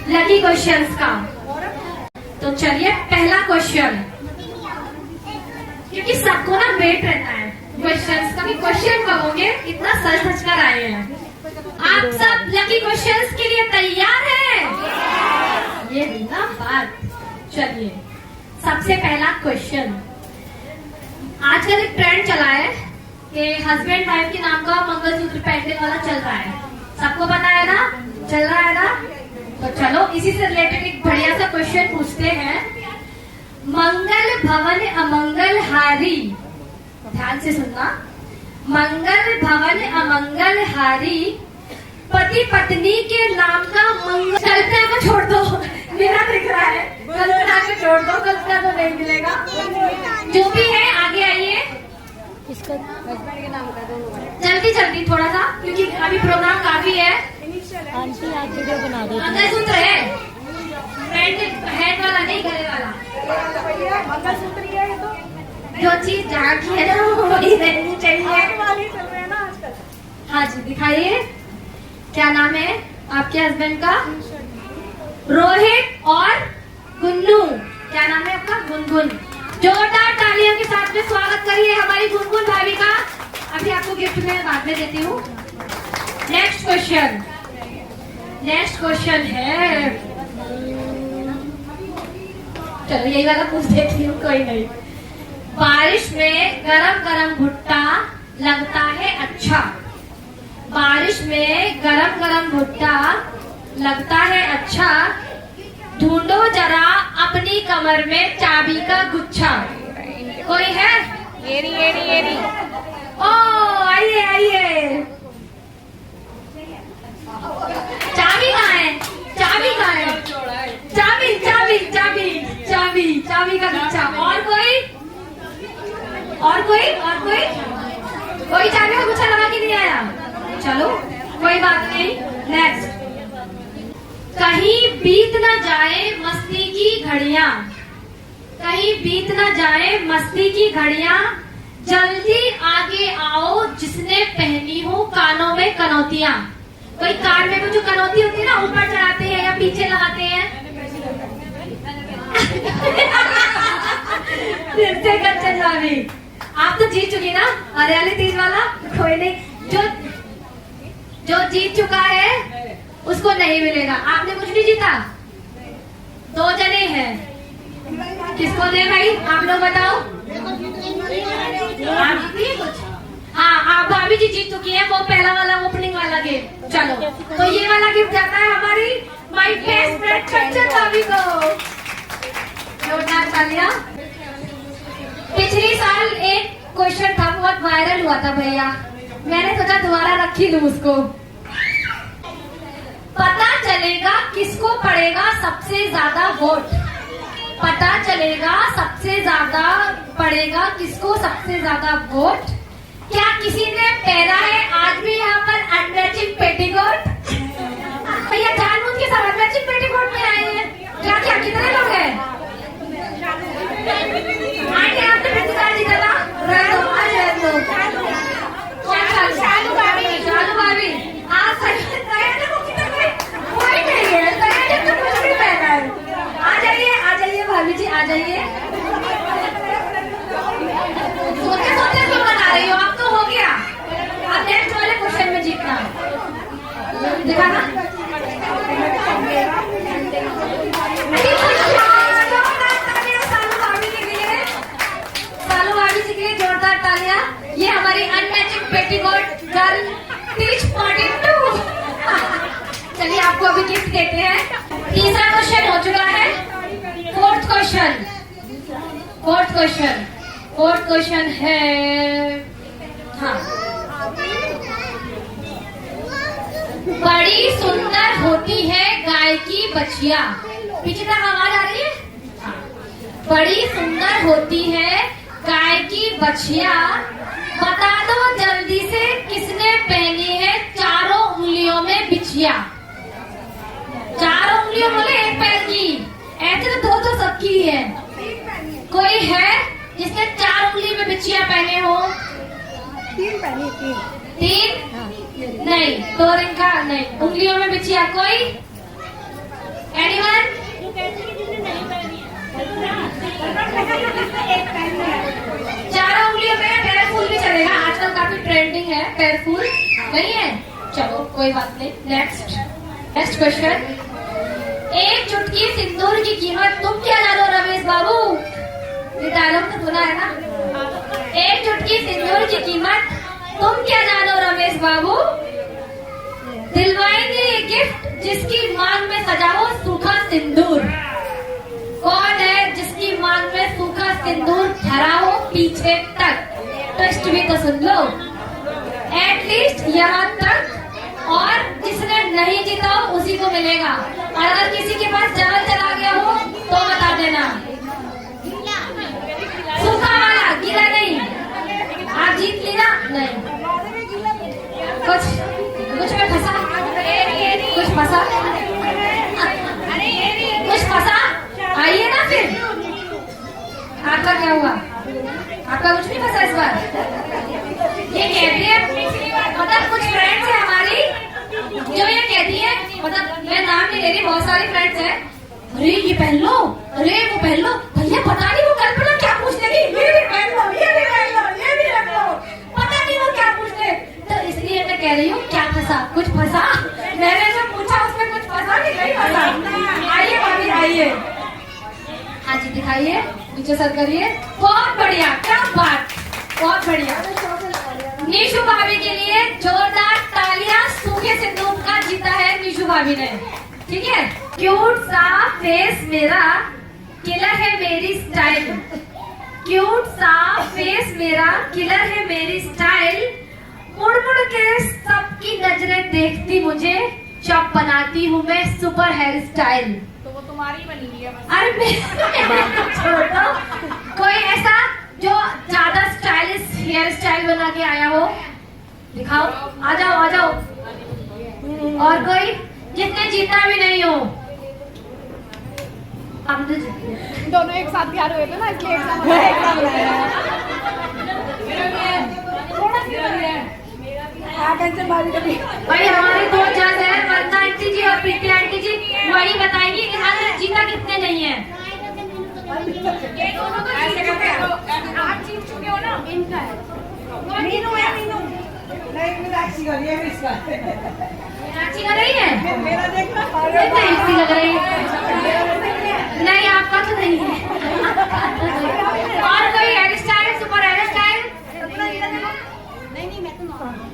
Lucky questions का। तो चलिए पहला क्वेश्चन, क्योंकि सबको ना वेट रहता है क्वेश्चंस का, कि क्वेश्चन कब होंगे, इतना सच सच कर आए हैं। आप सब लकी क्वेश्चंस के लिए तैयार हैं? ये ना बात। चलिए सबसे पहला क्वेश्चन, आजकल एक ट्रेंड चला है कि हस्बैंड वाइफ के नाम का मंगलसूत्र पहनने वाला चल रहा है, सबको पता है ना, चल रहा है ना। तो चलो इसी से रिलेटेड एक बढ़िया सा क्वेश्चन पूछते हैं। मंगल भवन अमंगल हारी, ध्यान से सुनना, मंगल भवन अमंगल हारी, पति पत्नी के नाम का मंगल। कल्पना को छोड़ दो, मेरा दिख रहा है, कल्पना को छोड़ दो, कल्पना को नहीं मिलेगा। जो भी है आगे आइए, इसका हस्बैंड के नाम का दोनों जल्दी जल्दी थोड़ा सा, क्योंकि अभी प्रोग्राम काफी है। आंटी आप वीडियो बना दो। मंगलसूत्र है, हेड वाला नहीं, गले वाला। मंगलसूत्र ही है ये तो। जो चीज जहाँ की है ना वही रहनी चाहिए। वाली चल रहे हैं ना आजकल। हाँ जी दिखाइए, क्या नाम है आपके हस्बैंड का? रोहित और गुन्नू। क्या नाम है आपका? गुनगुन। जोरदार तालियों के साथ में स्वागत करिए हमारी गुनगुन भाभी का। अभी आपको गिफ्ट में बाद में देती हूँ। नेक्स्ट क्वेश्चन, नेक्स्ट क्वेश्चन है, चलो यही वाला पूछ देती हूँ, कोई नहीं। बारिश में गरम गरम भुट्टा लगता है अच्छा, बारिश में गरम गरम भुट्टा लगता है अच्छा, ढूंढो जरा अपनी कमर में चाबी का गुच्छा। कोई है? येरी येरी येरी। ओ आइए आइए, चाबी कहाँ है? चाबी कहाँ है? चाबी चाबी चाबी चाबी चाबी का गुच्छा। और कोई? और कोई? और कोई? कोई चाबी का गुच्छा लगा के नहीं आया? चलो कोई बात नहीं। नेक्स्ट, कहीं बीत न जाए मस्ती की घड़ियां, कहीं बीत न जाए मस्ती की घड़ियां, जल्दी आगे आओ जिसने पहनी हो कानों में कनौतियां। कोई कान में जो कनौती होती है ना, ऊपर चढ़ाते हैं या पीछे लगाते हैं। फिर से कंचन भाभी, आप तो जीत चुकी ना हरियाली तीज वाला। कोई नहीं, जो जीत चुका है उसको नहीं मिलेगा। आपने कुछ नहीं जीता, 2 जने हैं, किसको दे भाई? आप लोग बताओ। आप जीती कुछ? हाँ आप भाभी जी जीत चुकी है, वो पहला वाला ओपनिंग वाला गेम। चलो तो ये वाला गिफ्ट जाता है हमारी माय बेस्ट फ्रेंड कंचन भाभी को। जोरदार तालियां। पिछली साल एक क्वेश्चन था, बहुत वायरल हुआ था भैया, मैंने सोचा दोबारा रख ही लूं उसको। पता चलेगा किसको पड़ेगा सबसे ज्यादा वोट, पता चलेगा सबसे ज्यादा पड़ेगा किसको सबसे ज्यादा वोट। क्या किसी ने पहना है आज भी यहाँ पर अनमैचिंग पेटीकोट? भैया जानबूझ के सब अनमैचिंग पेटीकोट में आए हैं क्या? क्या कितने लोग हैं? आगे आपने प्रतिदार जीता था, शालू भाभी, शालू भाभी आप कोई नहीं है, तो कुछ भी पहना है। आ जाइए भाभी जी, आ जाइए। सोते सोते क्यों बता रही हो? आप तो हो गया, आप नेक्स्ट वाले क्वेश्चन में जीतना। दिखाना सालू भाभी जी के लिए जोरदार तालियां। ये हमारी अनमैचिंग पेटीकोट गर्ल टीच 42। चलिए आपको अभी गिफ्ट देते हैं। तीसरा क्वेश्चन हो चुका है। फोर्थ क्वेश्चन, फोर्थ क्वेश्चन है, हाँ, बड़ी सुंदर होती है गाय की बछिया। पीछे तक आवाज आ रही है? बड़ी सुंदर होती है गाय की बछिया, बता दो जल्दी से किसने पहनी है चारों उंगलियों में बिछिया। चारों उंगलियों बोले एक पैर की, ऐसे तो 2 सबकी है। कोई है जिसने 4 उंगली में बिछिया पहने हो? 3 पहनी, 3 नहीं, 2 रिंग का नहीं, उंगलियों में बिछिया। कोई पेयरफुल नहीं है। चलो कोई बात नहीं। Next question. एक चुटकी सिंदूर की कीमत तुम क्या जानो रमेश बाबू? ये डायलॉग तो सुना है ना? एक चुटकी सिंदूर की कीमत तुम क्या जानो रमेश बाबू? दिलवाएंगे ये गिफ्ट जिसकी मांग में सजा हो सूखा सिंदूर। कौन है जिसकी मांग में सूखा सिंदूर भरा हो पीछे तक? ट्विस्ट भी तो सुन लो, एटलीस्ट यहाँ तक। और जिसने नहीं जीता हो उसी को मिलेगा। और अगर किसी के पास चावल चला गया हो तो बता देना। सूखा वाला, गीला नहीं। आप जीत ली ना? नहीं, कुछ में फंसा, कुछ फंसा, कुछ फंसा। आइए ना फिर। आपका क्या हुआ? आपका कुछ नहीं फंसा इस बार? ये कहती है, मतलब कुछ फ्रेंड्स है हमारी जो ये कहती है, मतलब मैं नाम नहीं ले रही, बहुत सारी फ्रेंड्स है। अरे ये पहन लो, अरे वो पहन लो, भैया पता नहीं वो कल्पना क्या पूछ लेगी, ये भी पहन लो, ये भी पहन लो, ये भी रख लो, पता नहीं वो क्या पूछ ले। तो इसलिए मैं कह रही हूँ क्या फंसा? कुछ फंसा? मैंने जो पूछा उसमें कुछ फंसा नहीं फंसा? आइए भाभी आइए। हाँ जी दिखाइए, नीचे सर करिए। बहुत बढ़िया, क्या बात, बहुत बढ़िया। नीशू भाभी के लिए जोरदार तालियां। सूखे सिंदूर का जीता है नीशू भाभी ने, ठीक है। क्यूट सा फेस मेरा, किलर है मेरी स्टाइल। क्यूट सा फेस मेरा, किलर है मेरी स्टाइल। मुड़ मुड़ के सबकी नजरें देखती मुझे, जब बनाती हूँ मैं सुपर हेयर स्टाइल। तो वो तुम्हारी बनी हुई है। अरे छोड़ो, कोई ऐसा जो ज्यादा स्टाइलिश हेयर स्टाइल बना के आया हो, दिखाओ। आ जाओ आ जाओ। और कोई जिसने जीता भी नहीं हो? हम तो जीते। दोनों एक साथ तैयार हुए थे ना, इसलिए एक साथ भाई हमारे दो जज हैं, वंदना आंटी जी और प्रीति आंटी जी, वही बताएंगे कि हाँ जीता कितने नहीं है। ये दोनों तो जीत चुके हो, आप जीत चुके हो ना। इनका है मीनू है, मीनू नहीं, मीनाक्षी कर रही है इसका। मीनाक्षी कर रही है? मेरा देखना, मीनाक्षी लग रही है। नहीं आपका तो नहीं है। और कोई hair style, super hair style? नहीं मैं तो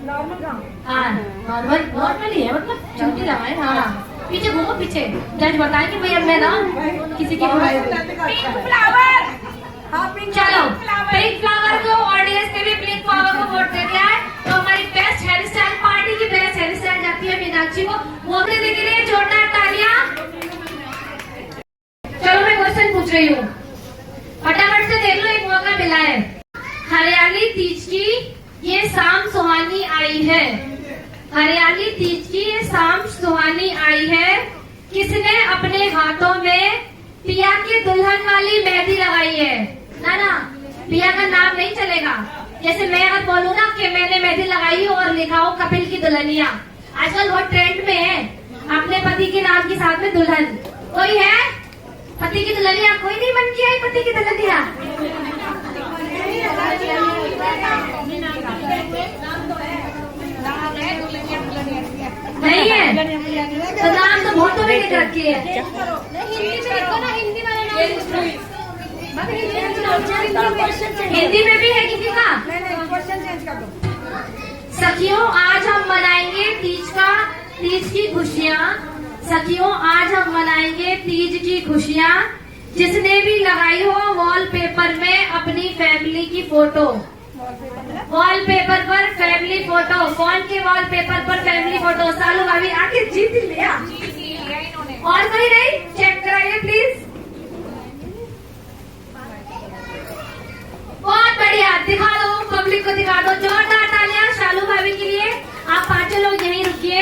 नॉर्मल का। हाँ नॉर्मल ही है, मतलब चुटकी लगाए। हाँ पीछे घूमो, पीछे जज बताएंगे भैया मैं ना किसी की पिंक फ्लावर। हाँ पिंक चलो पिंक फ्लावर को ऑडियंस ने भी पिंक फ्लावर को वोट दे दिया है। तो हमारी बेस्ट हेयर स्टाइल, पार्टी की बेस्ट हेयर स्टाइल जाती है मीनाक्षी को। वो देने के लिए जोरदार तालियां। चलो मैं क्वेश्चन पूछ रही हूँ, फटाफट से देख लो, एक मौका मिला है। हरियाली तीज की ये शाम सुहानी आई है। हरियाली तीज की ये शाम सुहानी आई है। किसने अपने हाथों में पिया की दुल्हन वाली मेहंदी लगाई है? ना पिया का नाम नहीं चलेगा। जैसे मैं अगर बोलूँ ना कि मैंने मेहंदी लगाई और लिखा हो कपिल की दुल्हनिया, आजकल बहुत ट्रेंड में है, अपने पति के नाम के साथ में दुल्हन। कोई है पति की दुल्हनिया? कोई नहीं बन के आई पति की दुल्हनिया? नहीं है तो नाम तो बहुतों ने लिख रखी है। हिंदी में भी है किसी का? सखियों आज हम मनाएंगे तीज की खुशियाँ। सखियों आज हम मनाएंगे तीज की खुशियाँ। जिसने भी लगाई हो वॉलपेपर में अपनी फैमिली की फोटो। वॉलपेपर पर फैमिली फोटो। कौन के वॉलपेपर पर फैमिली फोटो? सालू भाभी आखिर जीत ही लिया। और कोई नहीं? चेक कराइए प्लीज। बहुत बढ़िया, दिखा दो पब्लिक को, दिखा दो। जोरदार तालियां शालू भाभी के लिए। आप पांचों लोग यहीं रुकिए।